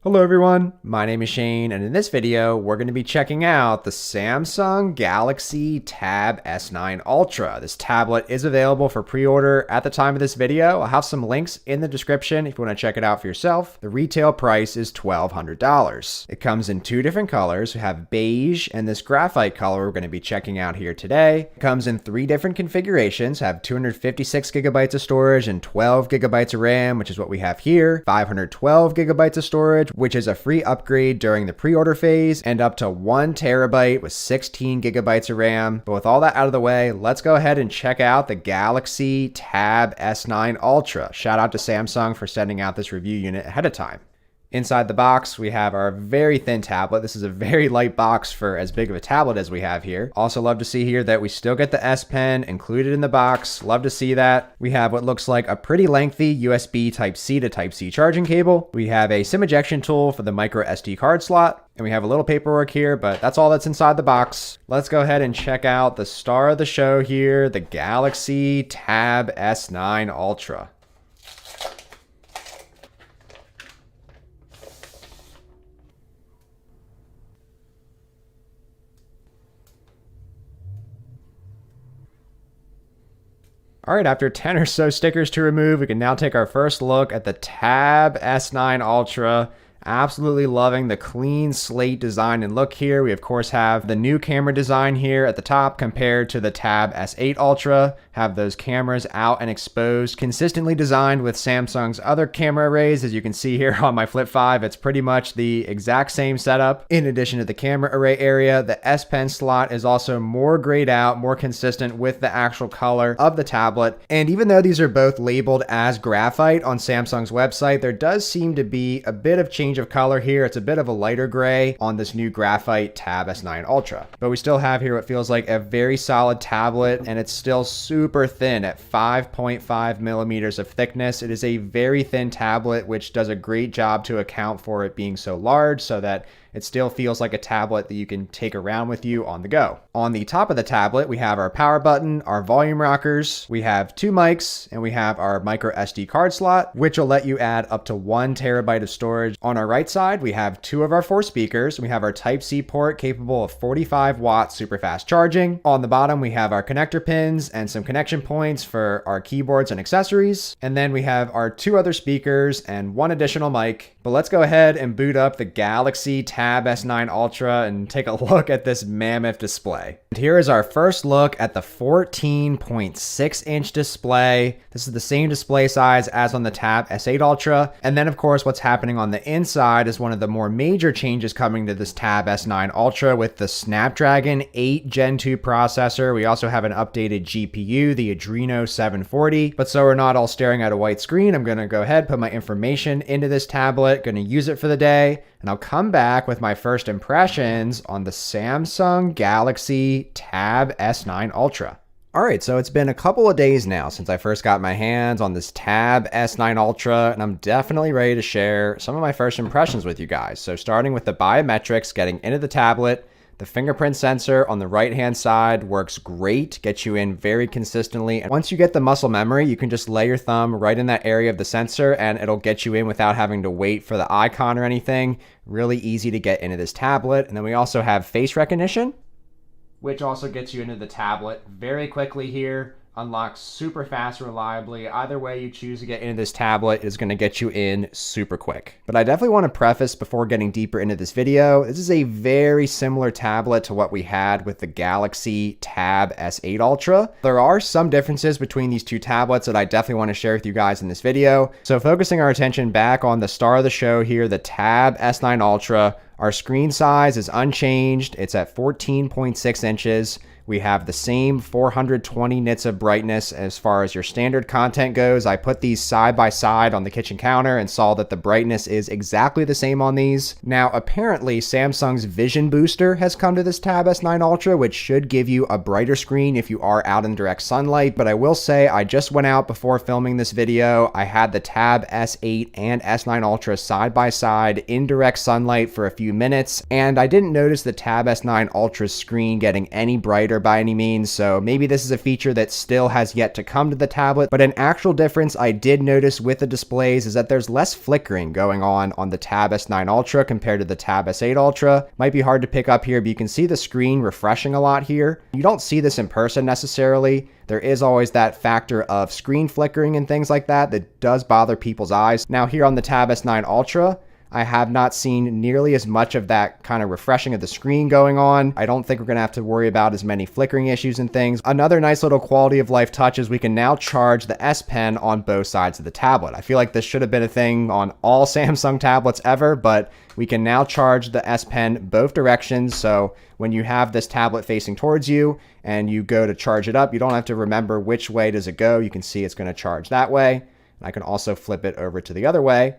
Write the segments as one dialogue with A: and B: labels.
A: Hello everyone, my name is Shane, and in this video, we're going to be checking out the Samsung Galaxy Tab S9 Ultra. This tablet is available for pre-order at the time of this video. I'll have some links in the description if you want to check it out for yourself. The retail price is $1,200. It comes in two different colors. We have beige and this graphite color we're going to be checking out here today. It comes in three different configurations, have 256 gigabytes of storage and 12 gigabytes of RAM, which is what we have here, 512 gigabytes of storage, which is a free upgrade during the pre-order phase, and up to 1 terabyte with 16 gigabytes of RAM. But with all that out of the way, let's go ahead and check out the Galaxy Tab S9 Ultra. Shout out to Samsung for sending out this review unit ahead of time. Inside the box, we have our very thin tablet. This is a very light box for as big of a tablet as we have here. Also love to see here that we still get the S Pen included in the box. Love to see that. We have what looks like a pretty lengthy USB Type-C to Type-C charging cable. We have a SIM ejection tool for the micro SD card slot. And we have a little paperwork here, but that's all that's inside the box. Let's go ahead and check out the star of the show here, the Galaxy Tab S9 Ultra. All right, after 10 or so stickers to remove, we can now take our first look at the Tab S9 Ultra. Absolutely loving the clean slate design and look here. We of course have the new camera design here at the top compared to the Tab S8 Ultra. Have those cameras out and exposed, consistently designed with Samsung's other camera arrays. As you can see here on my Flip 5, it's pretty much the exact same setup. In addition to the camera array area, the S Pen slot is also more grayed out, more consistent with the actual color of the tablet. And even though these are both labeled as graphite on Samsung's website, there does seem to be a bit of change of color here. It's a bit of a lighter gray on this new graphite Tab S9 Ultra. But we still have here what feels like a very solid tablet, and it's still super thin at 5.5 millimeters of thickness. It is a very thin tablet, which does a great job to account for it being so large so that it still feels like a tablet that you can take around with you on the go. On the top of the tablet, we have our power button, our volume rockers, we have two mics, and we have our micro SD card slot, which will let you add up to 1 terabyte of storage. On our right side, we have two of our 4 speakers. We have our Type-C port capable of 45 watt super fast charging. On the bottom, we have our connector pins and some connection points for our keyboards and accessories. And then we have our 2 other speakers and 1 additional mic. But let's go ahead and boot up the Galaxy Tab S9 Ultra and take a look at this mammoth display. And here is our first look at the 14.6 inch display. This is the same display size as on the Tab S8 Ultra. And then of course what's happening on the inside is one of the more major changes coming to this Tab S9 Ultra with the Snapdragon 8 Gen 2 processor. We also have an updated GPU, the Adreno 740. But so we're not all staring at a white screen, I'm going to go ahead, put my information into this tablet, going to use it for the day, and I'll come back with my first impressions on the Samsung Galaxy Tab S9 Ultra. All right, so it's been a couple of days now since I first got my hands on this Tab S9 Ultra, and I'm definitely ready to share some of my first impressions with you guys. So starting with the biometrics, getting into the tablet, the fingerprint sensor on the right-hand side works great, gets you in very consistently. And once you get the muscle memory, you can just lay your thumb right in that area of the sensor and it'll get you in without having to wait for the icon or anything. Really easy to get into this tablet. And then we also have face recognition, which also gets you into the tablet very quickly here. Unlocks super fast and reliably. Either way you choose to get into this tablet is going to get you in super quick. But I definitely want to preface before getting deeper into this video, this is a very similar tablet to what we had with the Galaxy Tab S8 Ultra. There are some differences between these two tablets that I definitely want to share with you guys in this video. So focusing our attention back on the star of the show here, the Tab S9 Ultra, our screen size is unchanged. It's at 14.6 inches. We have the same 420 nits of brightness as far as your standard content goes. I put these side by side on the kitchen counter and saw that the brightness is exactly the same on these. Now, apparently Samsung's Vision Booster has come to this Tab S9 Ultra, which should give you a brighter screen if you are out in direct sunlight. But I will say, I just went out before filming this video. I had the Tab S8 and S9 Ultra side by side in direct sunlight for a few minutes, and I didn't notice the Tab S9 Ultra's screen getting any brighter brighter by any means, so maybe this is a feature that still has yet to come to the tablet. But an actual difference I did notice with the displays is that there's less flickering going on the Tab S9 Ultra compared to the Tab S8 Ultra. Might be hard to pick up here, but you can see the screen refreshing a lot here. You don't see this in person necessarily. There is always that factor of screen flickering and things like that does bother people's eyes. Now here on the Tab S9 Ultra, I have not seen nearly as much of that kind of refreshing of the screen going on. I don't think we're going to have to worry about as many flickering issues and things. Another nice little quality of life touch is we can now charge the S Pen on both sides of the tablet. I feel like this should have been a thing on all Samsung tablets ever, but we can now charge the S Pen both directions. So when you have this tablet facing towards you and you go to charge it up, you don't have to remember which way does it go. You can see it's going to charge that way. I can also flip it over to the other way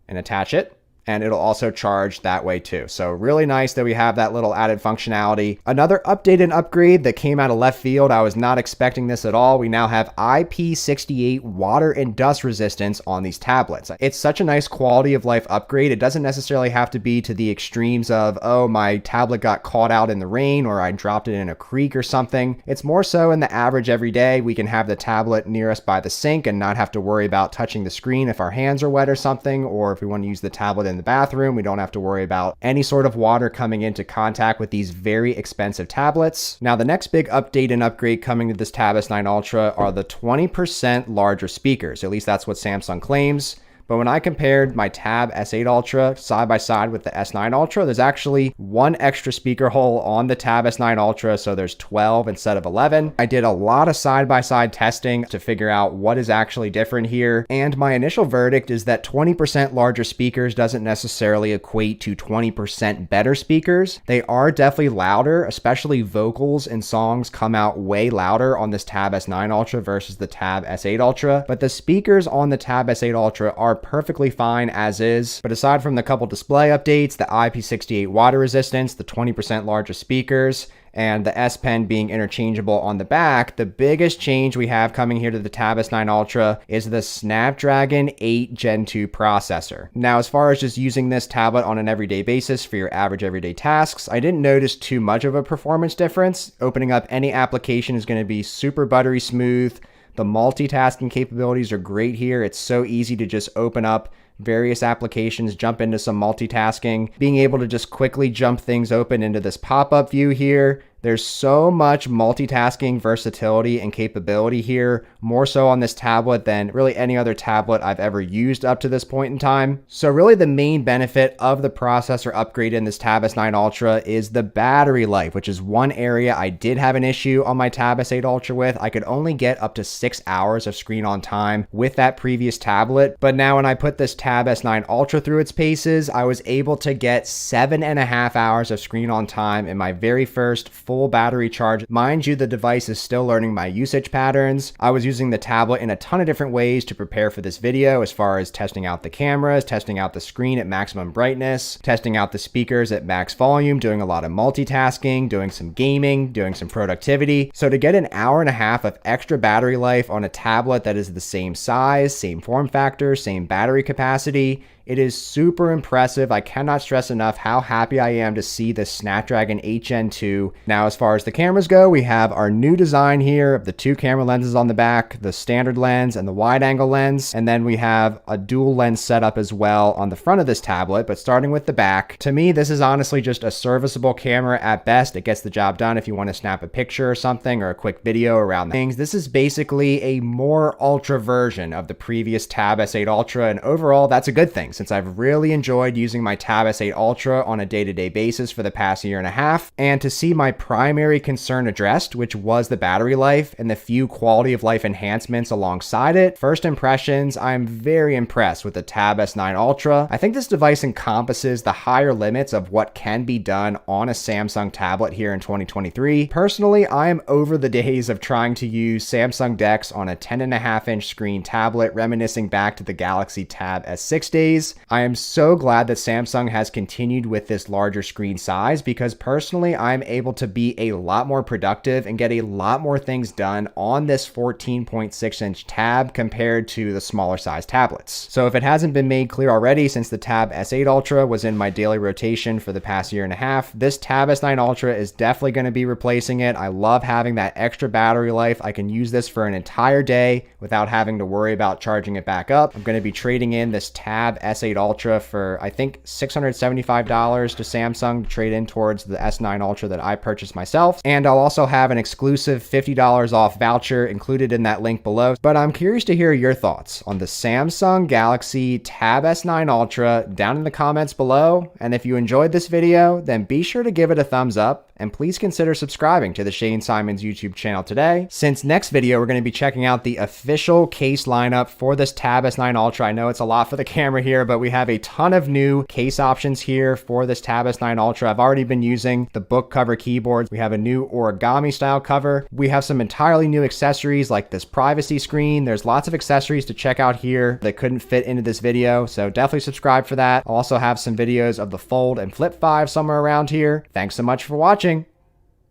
A: and attach it, and it'll also charge that way too. So really nice that we have that little added functionality. Another update and upgrade that came out of left field. I was not expecting this at all. We now have IP68 water and dust resistance on these tablets. It's such a nice quality of life upgrade. It doesn't necessarily have to be to the extremes of, oh, my tablet got caught out in the rain or I dropped it in a creek or something. It's more so in the average everyday. We can have the tablet near us by the sink and not have to worry about touching the screen if our hands are wet or something, or if we want to use the tablet in the bathroom, we don't have to worry about any sort of water coming into contact with these very expensive tablets. Now, the next big update and upgrade coming to this Tab S9 Ultra are the 20% larger speakers. At least that's what Samsung claims. But when I compared my Tab S8 Ultra side by side with the S9 Ultra, there's actually one extra speaker hole on the Tab S9 Ultra, so there's 12 instead of 11. I did a lot of side-by-side testing to figure out what is actually different here, and my initial verdict is that 20% larger speakers doesn't necessarily equate to 20% better speakers. They are definitely louder, especially vocals and songs come out way louder on this Tab S9 Ultra versus the Tab S8 Ultra, but the speakers on the Tab S8 Ultra are perfectly fine as is. But aside from the couple display updates, the IP68 water resistance, the 20% larger speakers, and the S Pen being interchangeable on the back, the biggest change we have coming here to the Tab S9 Ultra is the Snapdragon 8 Gen 2 processor. Now, as far as just using this tablet on an everyday basis for your average everyday tasks, I didn't notice too much of a performance difference. Opening up any application is going to be super buttery smooth. The multitasking capabilities are great here. It's so easy to just open up various applications, jump into some multitasking, being able to just quickly jump things open into this pop-up view here. There's so much multitasking versatility and capability here, more so on this tablet than really any other tablet I've ever used up to this point in time. So really the main benefit of the processor upgrade in this Tab S9 Ultra is the battery life, which is one area I did have an issue on my Tab S8 Ultra with. I could only get up to 6 hours of screen on time with that previous tablet, but now when I put this Tab S9 Ultra through its paces, I was able to get 7.5 hours of screen on time in my very first full battery charge. Mind you, the device is still learning my usage patterns. I was using the tablet in a ton of different ways to prepare for this video, as far as testing out the cameras, testing out the screen at maximum brightness, testing out the speakers at max volume, doing a lot of multitasking, doing some gaming, doing some productivity. So to get an hour and a half of extra battery life on a tablet that is the same size, same form factor, same battery capacity, it is super impressive. I cannot stress enough how happy I am to see the Snapdragon 8 Gen 2. Now, as far as the cameras go, we have our new design here of the 2 camera lenses on the back, the standard lens and the wide angle lens. And then we have a dual lens setup as well on the front of this tablet, but starting with the back. To me, this is honestly just a serviceable camera at best. It gets the job done if you want to snap a picture or something, or a quick video around things. This is basically a more ultra version of the previous Tab S8 Ultra, and overall, that's a good thing, since I've really enjoyed using my Tab S8 Ultra on a day-to-day basis for the past year and a half, and to see my primary concern addressed, which was the battery life and the few quality of life enhancements alongside it. First impressions, I'm very impressed with the Tab S9 Ultra. I think this device encompasses the higher limits of what can be done on a Samsung tablet here in 2023. Personally, I am over the days of trying to use Samsung DeX on a 10.5-inch screen tablet, reminiscing back to the Galaxy Tab S6 days. is. I am so glad that Samsung has continued with this larger screen size because personally, I'm able to be a lot more productive and get a lot more things done on this 14.6-inch tab compared to the smaller size tablets. So if it hasn't been made clear already, since the Tab S8 Ultra was in my daily rotation for the past year and a half, this Tab S9 Ultra is definitely going to be replacing it. I love having that extra battery life. I can use this for an entire day without having to worry about charging it back up. I'm going to be trading in this Tab S8 Ultra for, I think, $675 to Samsung to trade in towards the S9 Ultra that I purchased myself. And I'll also have an exclusive $50 off voucher included in that link below. But I'm curious to hear your thoughts on the Samsung Galaxy Tab S9 Ultra down in the comments below. And if you enjoyed this video, then be sure to give it a thumbs up. And please consider subscribing to the Shane Simons YouTube channel today. Since next video, we're going to be checking out the official case lineup for this Tab S9 Ultra. I know it's a lot for the camera here, but we have a ton of new case options here for this Tab S9 Ultra. I've already been using the book cover keyboards. We have a new origami style cover. We have some entirely new accessories like this privacy screen. There's lots of accessories to check out here that couldn't fit into this video, so definitely subscribe for that. I'll also have some videos of the Fold and Flip 5 somewhere around here. Thanks so much for watching.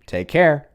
A: Take care.